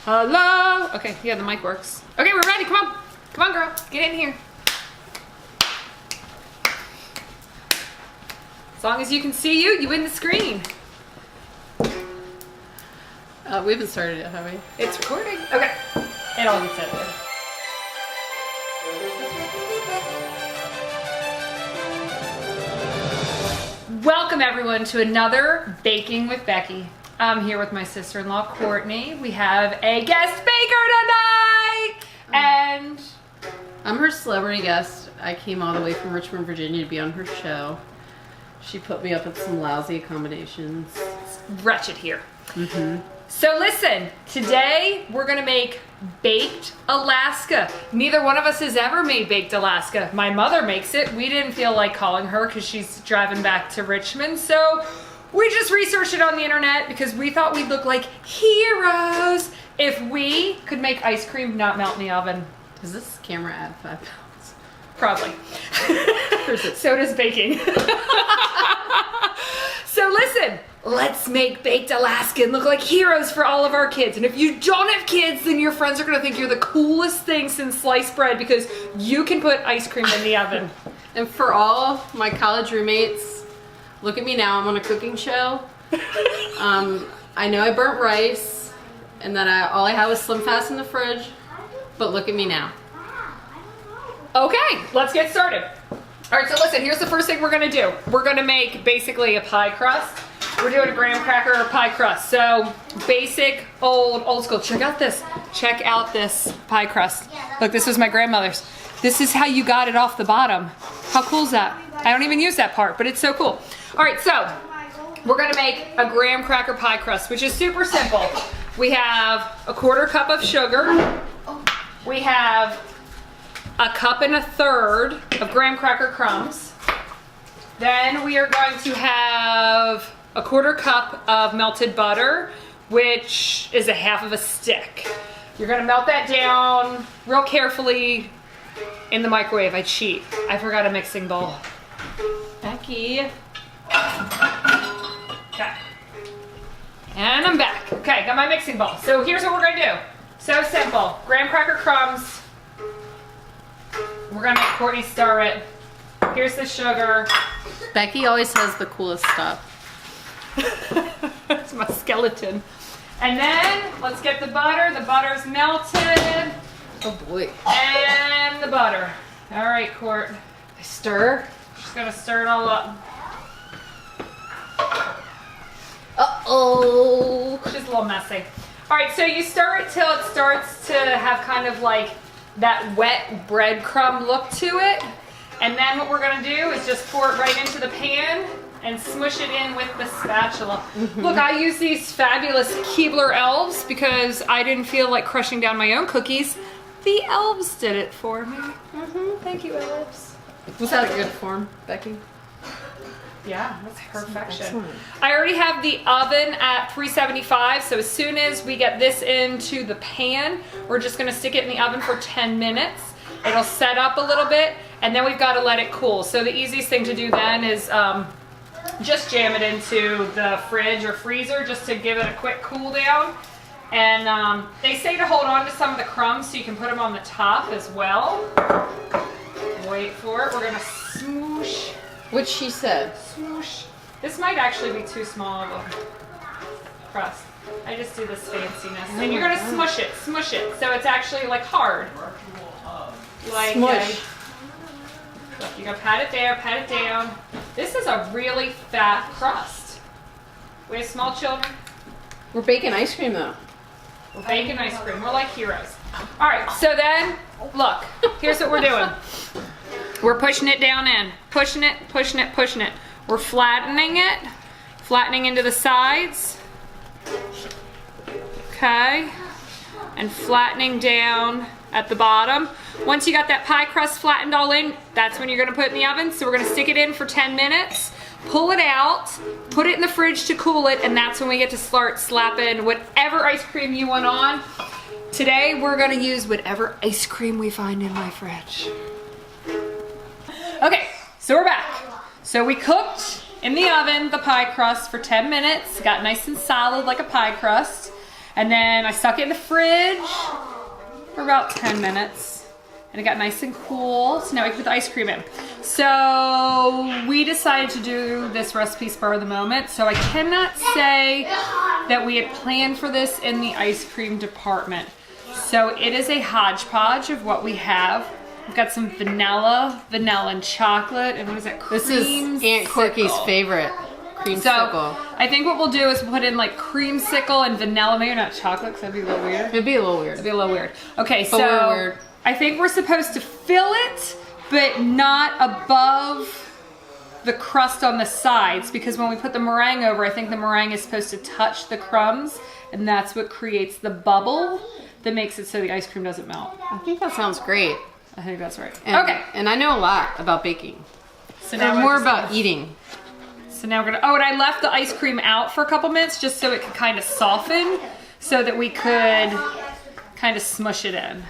Hello. Okay, yeah, the mic works. Okay, we're ready. Come on. Come on, girl. Get in here. As long as you can see you win the screen. We haven't started yet, have we? It's recording. Okay. It all gets edited. Welcome everyone to another Baking with Becky. I'm here with my sister-in-law, Courtney. We have a guest baker tonight! And I'm her celebrity guest. I came all the way from Richmond, Virginia to be on her show. She put me up with some lousy accommodations. it's wretched here. So listen, today we're gonna make baked Alaska. Neither one of us has ever made baked Alaska. My mother makes it. We didn't feel like calling her because she's driving back to Richmond. So we just researched it on the internet because we thought we'd look like heroes if we could make ice cream not melt in the oven. Does this camera add 5 pounds? Probably. So does baking. So listen, let's make baked Alaska and look like heroes for all of our kids. And if you don't have kids, then your friends are gonna think you're the coolest thing since sliced bread because you can put ice cream in the oven. And for all my college roommates, look at me now. I'm on a cooking show. I know I burnt rice, and then all I had was Slim Fast in the fridge. But look at me now. Okay, let's get started. All right, so listen, here's the first thing we're gonna do. We're gonna make basically a pie crust. We're doing a graham cracker pie crust. So basic, old school. Check out this pie crust. Look, this was my grandmother's. This is how you got it off the bottom. How cool is that? I don't even use that part, but it's so cool. All right, so we're gonna make a graham cracker pie crust, which is super simple. We have a 1/4 cup of sugar. We have a 1.25 cups of graham cracker crumbs. Then we are going to have a 1/4 cup of melted butter, which is 1/2 stick. You're gonna melt that down real carefully in the microwave. I cheat. I forgot a mixing bowl. Becky. Okay. And I'm back. Okay, got my mixing bowl. So here's what we're gonna do. So simple. Graham cracker crumbs. We're gonna make Courtney stir it. Here's the sugar. Becky always has the coolest stuff. That's my skeleton. And then let's get the butter. The butter's melted. Oh boy. And the butter. All right, Court. I stir. Just gonna stir it all up. Uh-oh. Just a little messy. All right, so you stir it till it starts to have kind of like that wet breadcrumb look to it. And then what we're gonna do is just pour it right into the pan and smush it in with the spatula. Look, I use these fabulous Keebler elves because I didn't feel like crushing down my own cookies. The elves did it for me. Thank you, elves. Was that a good form, Becky? Yeah, that's perfection. Excellent. I already have the oven at 375, so as soon as we get this into the pan, we're just gonna stick it in the oven for 10 minutes. It'll set up a little bit, and then we've gotta let it cool. So the easiest thing to do then is just jam it into the fridge or freezer just to give it a quick cool down. And they say to hold on to some of the crumbs so you can put them on the top as well. Wait for it, we're gonna smoosh. Which she said. Swoosh. This might actually be too small of a crust. I just do this fanciness. And you're gonna smush it, so it's actually like hard. Like, Smush. Look, you're gonna pat it there, pat it down. This is a really fat crust. We have small children. We're baking ice cream though. We're baking ice cream. We're like heroes. All right, so then, look, here's what we're doing. We're pushing it down in, pushing it. We're flattening it, flattening into the sides, okay, and flattening down at the bottom. Once you got that pie crust flattened all in, that's when you're gonna put it in the oven. So we're gonna stick it in for 10 minutes, pull it out, put it in the fridge to cool it, and that's when we get to start slapping whatever ice cream you want on. Today, we're gonna use whatever ice cream we find in my fridge. Okay, so we're back. So we cooked in the oven the pie crust for 10 minutes. Got nice and solid like a pie crust. And then I stuck it in the fridge for about 10 minutes. And it got nice and cool. So now we can put the ice cream in. So we decided to do this recipe spur of the moment. So I cannot say that we had planned for this in the ice cream department. So it is a hodgepodge of what we have. We've got some vanilla and chocolate, and what is that? This is Aunt Corky's favorite, creamsicle. I think what we'll do is put in like creamsicle and vanilla, maybe not chocolate, because that'd be a little weird. It'd be a little weird. It'd be a little weird. Okay, But so we're weird. I think we're supposed to fill it, but not above the crust on the sides, because when we put the meringue over, I think the meringue is supposed to touch the crumbs, and that's what creates the bubble that makes it so the ice cream doesn't melt. I think that sounds great. I think that's right. And, Okay. And I know a lot about baking. So And we're more just about gonna- eating. So now we're gonna, oh, and I left the ice cream out for a couple minutes just so it could kind of soften so that we could kind of smush it in.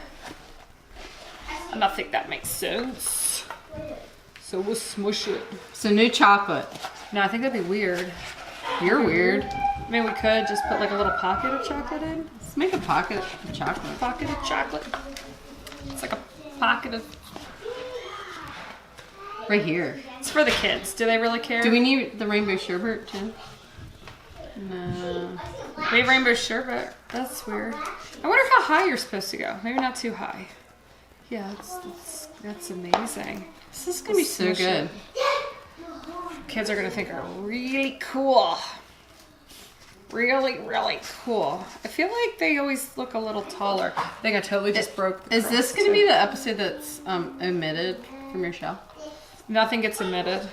And I think that makes sense. So we'll smush it. So new chocolate. No, I think that'd be weird. You're weird. I mean, we could just put like a little pocket of chocolate in. Let's make a pocket of chocolate. Pocket of chocolate. It's like a pocket of, Right here. it's for the kids. Do they really care? Do we need the rainbow sherbet too? No. We have rainbow sherbet. That's weird. I wonder how high you're supposed to go. Maybe not too high. Yeah, that's amazing. This is gonna be so Smush good. it. Kids are gonna think are really cool. Really, really cool. I feel like they always look a little taller. I think I totally just broke the Is this crust, gonna too. be the episode that's omitted from your show? Nothing gets omitted.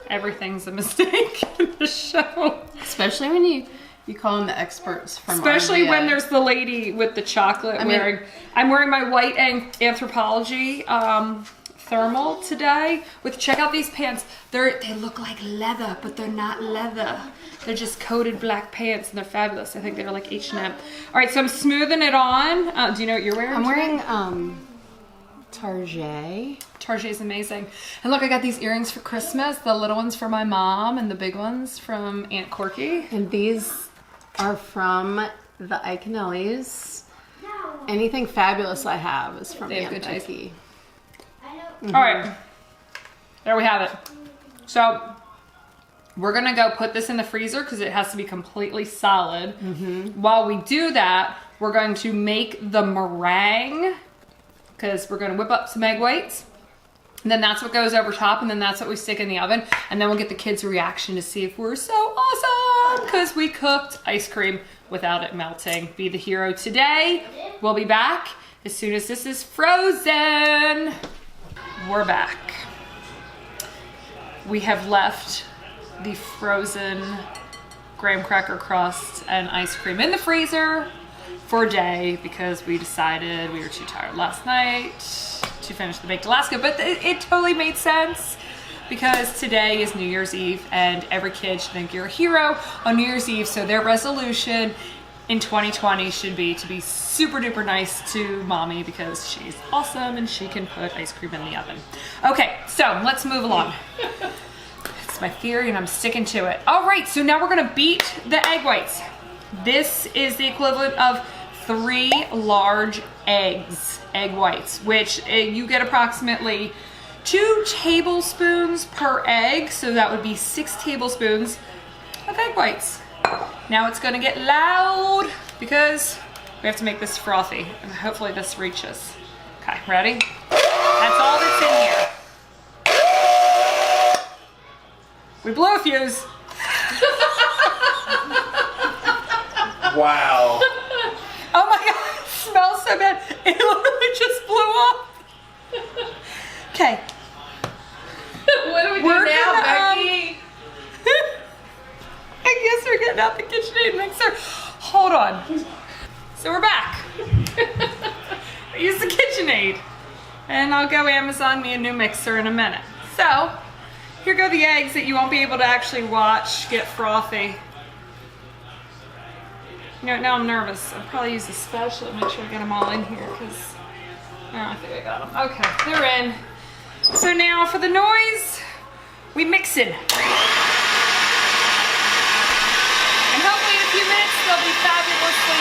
Everything's a mistake in the show. Especially when you call in the experts from Especially RVA. when there's the lady with the chocolate wearing. I'm wearing my white anthropology thermal today. Check out these pants. They look like leather, but they're not leather. They're just coated black pants, and they're fabulous. I think they're like H&M. All right, so I'm smoothing it on. Do you know what you're wearing? I'm wearing Target. Target's amazing. And look, I got these earrings for Christmas. The little ones for my mom, and the big ones from Aunt Corky. And these are from the Iconellis. Anything fabulous I have is from They have Aunt good taste. Becky. All right, there we have it. So we're gonna go put this in the freezer because it has to be completely solid. While we do that, we're going to make the meringue because we're gonna whip up some egg whites. And then that's what goes over top, and then that's what we stick in the oven. And then we'll get the kids' reaction to see if we're so awesome because we cooked ice cream without it melting. Be the hero today. We'll be back as soon as this is frozen. We're back. We have left the frozen graham cracker crust and ice cream in the freezer for a day because we decided we were too tired last night to finish the baked Alaska, but it totally made sense because today is New Year's Eve and every kid should think you're a hero on New Year's Eve, so their resolution in 2020 should be to be super duper nice to mommy because she's awesome and she can put ice cream in the oven. Okay, so let's move along. It's my theory and I'm sticking to it. All right, so now we're gonna beat the egg whites. This is the equivalent of 3 large eggs, egg whites, which you get approximately 2 tablespoons per egg, so that would be 6 tablespoons of egg whites. Now it's gonna get loud because we have to make this frothy, and hopefully this reaches. Okay, ready? That's all that's in here. We blew a fuse. Wow. Oh my god, it smells so bad. It literally just blew up. Okay. What do we We're do now, gonna, Becky? I guess we're getting out the KitchenAid mixer. Hold on. So we're back. I use the KitchenAid. And I'll go Amazon me a new mixer in a minute. So, here go the eggs that you won't be able to actually watch get frothy. You know, now I'm nervous. I'll probably use a spatula to make sure I get them all in here because I think I got them. Okay, they're in. So now for the noise, we mix it. And hopefully in a few minutes they'll be fabulously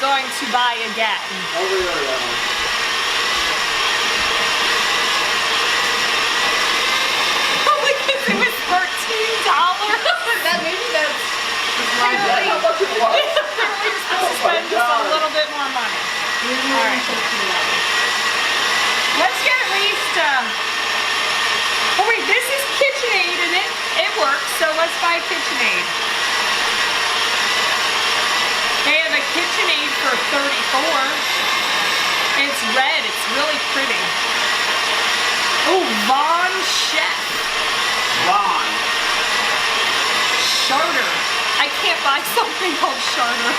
going to buy again. Over there. Only because it was $13. Maybe that's my Apparently, buddy. How much it was? apparently you're supposed to spend just a little bit more money. All right. Let's get at least, oh wait, this is KitchenAid and it works, so let's buy KitchenAid. They have a KitchenAid for $34. It's red, it's really pretty. Oh, Von Chef. Ron. Charter. I can't buy something called Charter.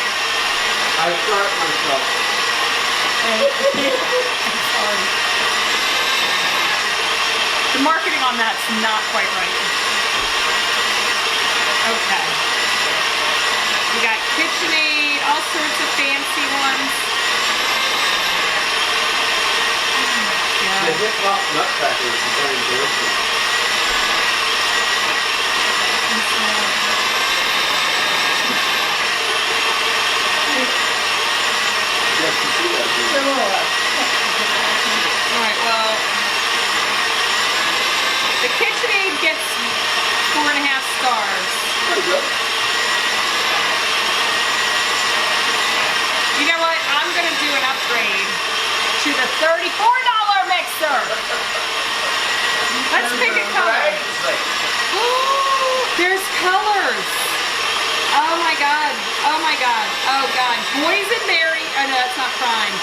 I start myself. I'm sorry. The marketing on that's not quite right. Okay. We got KitchenAid, all sorts of fancy ones. The hip hop nutcrackers is very delicious. Yes, you see that, do you? Alright, well, the KitchenAid gets 4.5 stars. Pretty good. You know what? I'm going to do an upgrade to the $34 mixer. Let's pick a color. Ooh, there's colors. Oh my god. Oh my god. Oh god. Boysenberry. Oh no, that's not prime.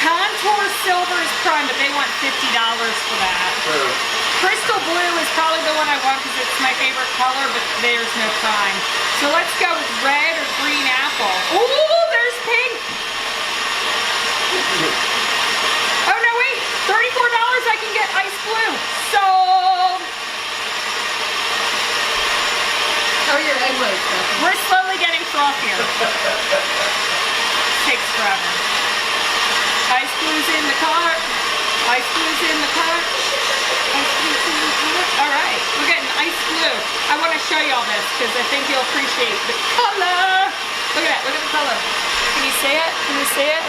Contour silver is prime, but they want $50 for that. True. Crystal blue is probably the one I want because it's my favorite color, but there's no prime. So let's go with red or green apple. Ooh, there's pink. Oh no, wait. $34 I can get ice blue. Sold. How are your egg whites, Becky? We're slowly getting frothier. Takes forever. Ice blue's in the cart. Ice blue's in the cart. Ice blue's in the cart. All right, we're getting ice blue. I want to show you all this because I think you'll appreciate the color. Look at that. Look at the color. Can you see it? Can you see it?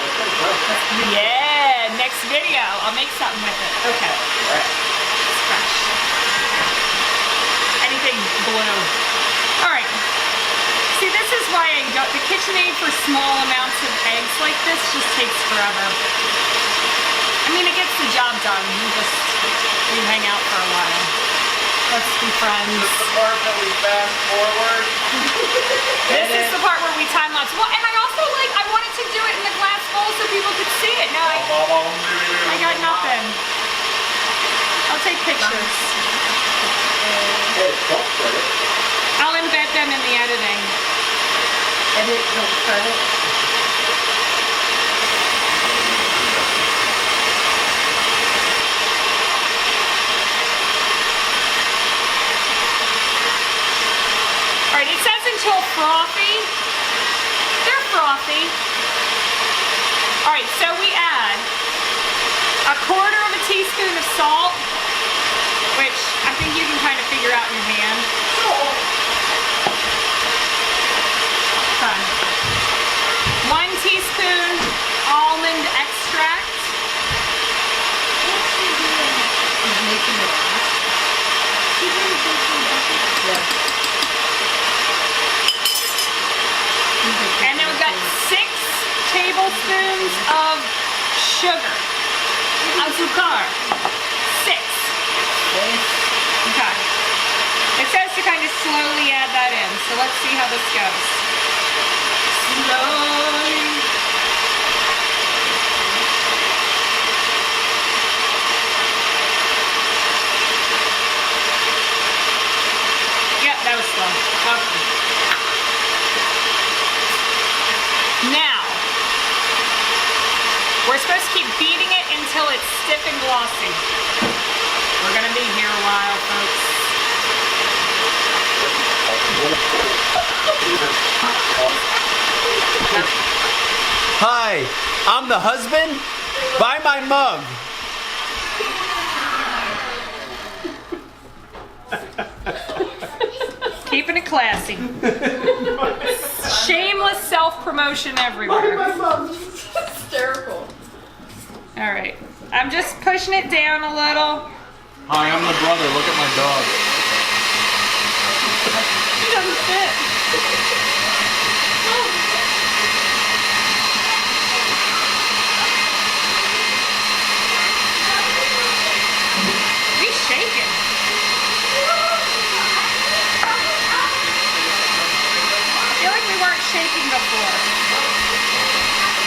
Yeah. Next video, I'll make something with it. Okay. It's fresh. Anything blue. All right. See, this is why I got the KitchenAid for small amounts of eggs like this just takes forever. I mean, it gets the job done. We hang out for a while. Let's be friends. This is the part that we fast forward. This is the part where we time lapse. Well, and I also I wanted to do it in the glass bowl so people could see it. No, I got nothing. I'll take pictures. Hey, don't spread it. I'll embed them in the editing. Edit, don't credit. Alright, it says until frothy. They're frothy. Alright, so we add 1/4 teaspoon of salt, which I think you can kind of figure out in your hand. Fun. 1 teaspoon almond extract. He's making it. Yeah. And then we've got 6 tablespoons of sugar. Azúcar. 6. Okay. It says to kind of slowly add that in, so let's see how this goes. Slowly. Yep, that was slow. Okay. Now, we're supposed to keep beating it until it's stiff and glossy. We're gonna be here a while, folks. Hi, I'm the husband. Buy my mug. Keep keeping it classy. Shameless self-promotion everywhere. Hysterical. All right, I'm just pushing it down a little. Hi, I'm the brother. Look at my dog. It doesn't fit. We shaking. I feel like we weren't shaking before.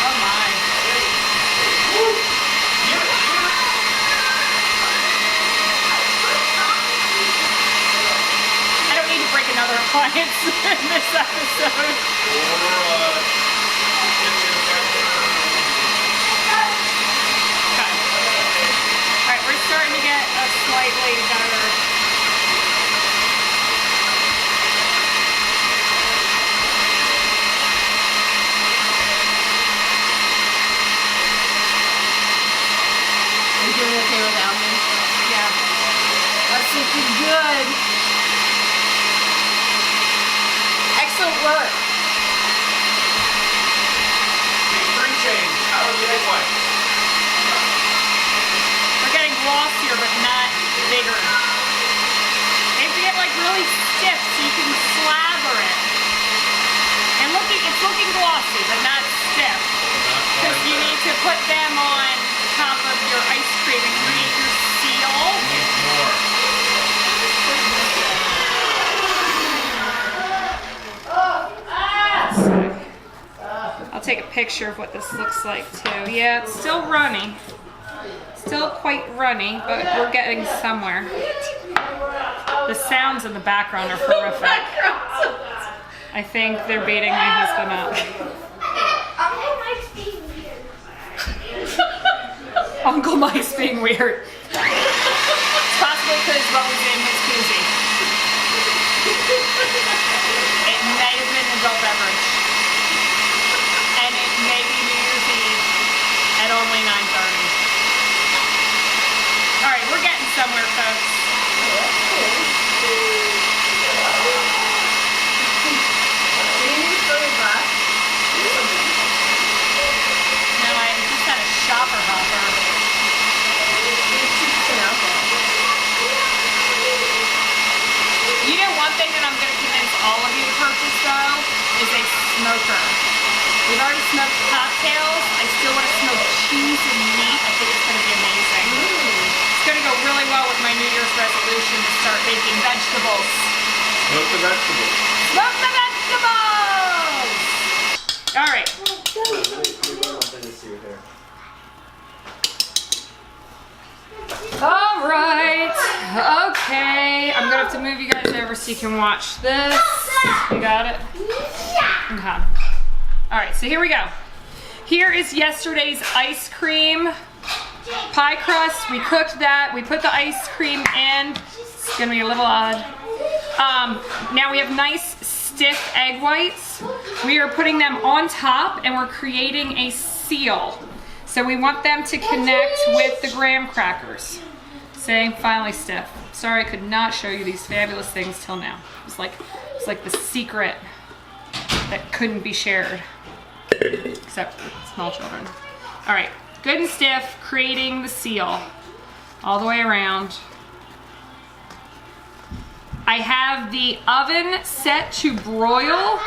Oh my. I don't need to break another appliance in this episode. Okay. Alright, we're starting to get a slightly better. Are you doing okay without me? Yeah. That's looking good. Excellent work. Drink change. How was the egg white? We're getting glossier, but not bigger. They have to get like really stiff so you can slather it. And it's looking glossy, but not stiff. Because you need to put them on top of your ice cream and create your seal. I'll take a picture of what this looks like too. Yeah, it's still runny. Still quite runny, but we're getting somewhere. The sounds in the background are horrific. I think they're beating my husband up. Uncle Mike's being weird. It's possible because what was in his koozie. It may have been adult beverage. And it may be New Year's Eve at only 9:30. Alright, we're getting somewhere, folks. No, I just had a shopper hopper. You know, one thing that I'm going to convince all of you to purchase though is a smoker. We've already smoked cocktails. I still want to smoke cheese and meat. I think it's going to be amazing. It's going to go really well with my New Year's resolution to start making vegetables. Smoke the vegetables. Smoke the vegetables! All right. All right. Okay. I'm going to have to move you guys over so you can watch this. You got it? Okay. All right, so here we go. Here is yesterday's ice cream pie crust. We cooked that. We put the ice cream in. It's gonna be a little odd. Now we have nice stiff egg whites. We are putting them on top and we're creating a seal. So we want them to connect with the graham crackers. Saying finally stiff. Sorry I could not show you these fabulous things till now. It's like the secret that couldn't be shared. Except for small children. All right, good and stiff, creating the seal all the way around. I have the oven set to broil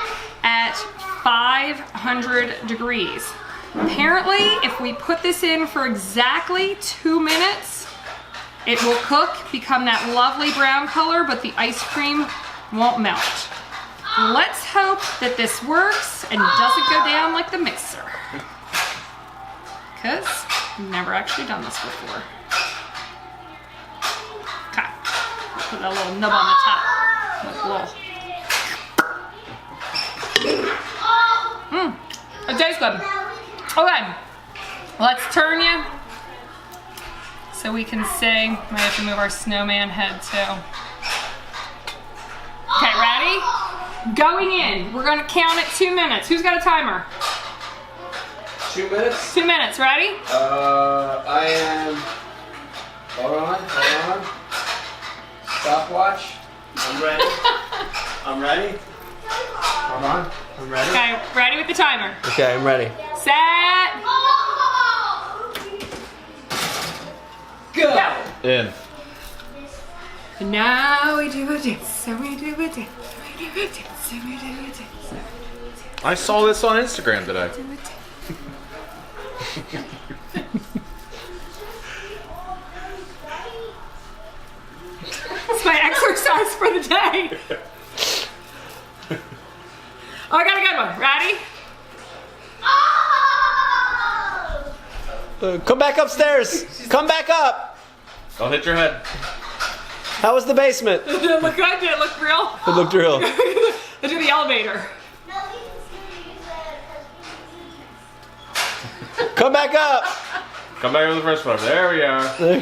at 500 degrees. Apparently, if we put this in for exactly 2 minutes, it will cook, become that lovely brown color, but the ice cream won't melt. Let's hope that this works and doesn't go down like the mixer. Because I've never actually done this before. Okay. Put that little nub on the top. It tastes good. Okay. Let's turn you so we can sing. Might have to move our snowman head too. Okay, ready? Going in. We're going to count at 2 minutes. Who's got a timer? 2 minutes? 2 minutes. Ready? I am. Hold on. Stopwatch. I'm ready. I'm ready. Hold on. I'm ready. Okay, ready with the timer. Okay, I'm ready. Set. Go. In. And now we do a dance. So we do a dance. We do a dance. So we do a dance. I saw this on Instagram today. It's my exercise for the day. Oh, I got a good one. Ready? Come back upstairs. Come back up. Don't hit your head. How was the basement? Did it look good? Did it look real? It looked real. I do the elevator. Come back up. Come back with the first one. There we are. Do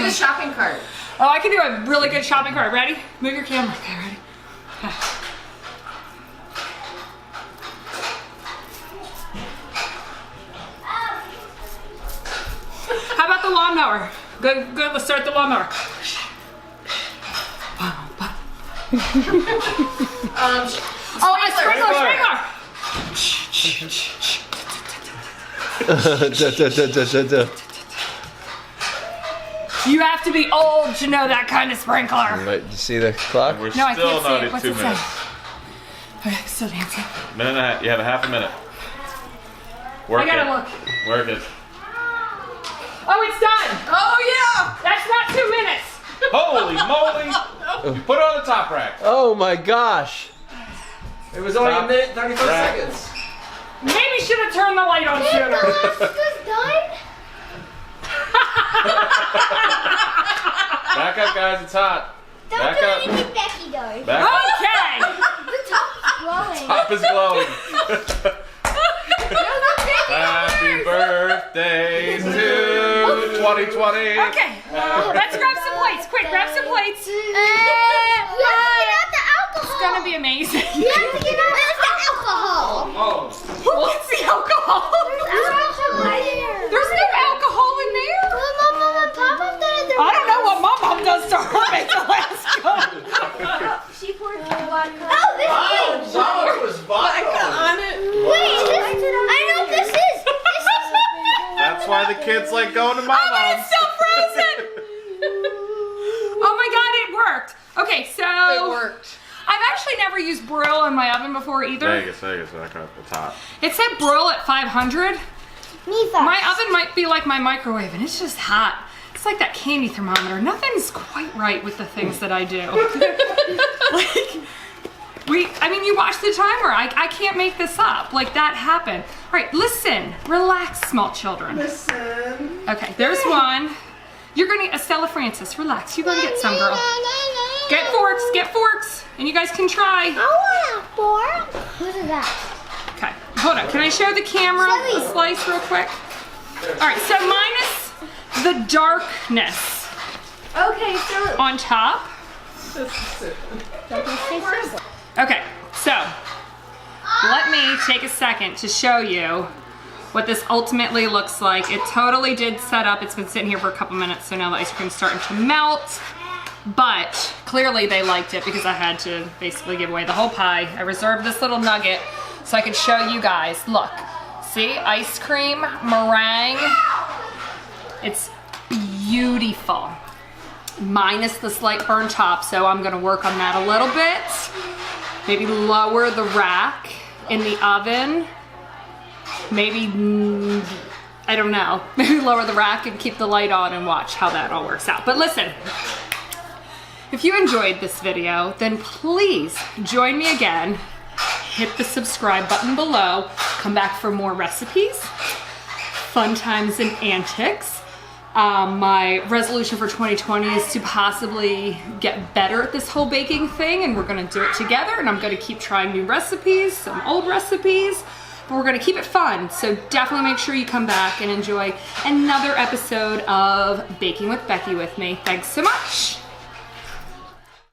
the shopping cart. Oh, I can do a really good shopping cart. Ready? Move your camera. Okay, ready? Okay. How about the lawnmower? Good, good. Let's start the lawnmower. Oh, a sprinkler. You have to be old to know that kind of sprinkler. Wait, you see the clock? We're No, I still can't see not it. at What's 2 it say? minutes. Okay, still dancing. Minute and a half. You have a half a minute. Work I gotta it. look. Work it. Oh, it's done. Oh yeah! That's not 2 minutes. Holy moly! You put it on the top rack. Oh my gosh. It was only Stop. a minute, 35 Rack. seconds. Maybe should have turned the light on sooner. Back up, guys. It's hot. Back up. Becky does. Back up. Okay. The top is glowing. Top is glowing. Happy birthday to 2020. Okay. Let's grab some plates. Quick, grab some plates. You have to get out the alcohol. It's gonna be amazing. You have to get out the alcohol. Who gets the alcohol? There's alcohol right here. There's no alcohol in there. Well, Mom and Papa did it. I don't know what my mom does to her make the last cup. She poured vodka. Oh, this is. It was vodka. On it. Wait, I know what this is. This is. That's why the kids like going to my Oh, but mom's. it's still frozen. Oh my God, it worked. Okay, so It worked. I've actually never used broil in my oven before either. Vegas, back up. It's hot. It said broil at 500. Me first. My oven might be like my microwave, and it's just hot. It's like that candy thermometer. Nothing's quite right with the things that I do. I mean, you watch the timer. I can't make this up. Like, that happened. All right, listen. Relax, small children. Listen. Okay, there's one. You're gonna, Estella Francis, relax. You're gonna get some, girl. Get forks, and you guys can try. I want a fork. What is that? Okay, hold on. Can I show the camera the Zoe. slice real quick? All right, so minus the darkness Okay, so. on top. Okay, so let me take a second to show you what this ultimately looks like. It totally did set up. It's been sitting here for a couple minutes, so now the ice cream's starting to melt. But clearly they liked it because I had to basically give away the whole pie. I reserved this little nugget so I could show you guys. Look, see, ice cream, meringue. It's beautiful. Minus the slight burn top, so I'm gonna work on that a little bit. Maybe lower the rack in the oven. Maybe, I don't know, maybe lower the rack and keep the light on and watch how that all works out. But listen, if you enjoyed this video, then please join me again. Hit the subscribe button below. Come back for more recipes, fun times and antics. My resolution for 2020 is to possibly get better at this whole baking thing, and we're gonna do it together, and I'm gonna keep trying new recipes, some old recipes, but we're gonna keep it fun. So definitely make sure you come back and enjoy another episode of Baking with Becky with me. Thanks so much.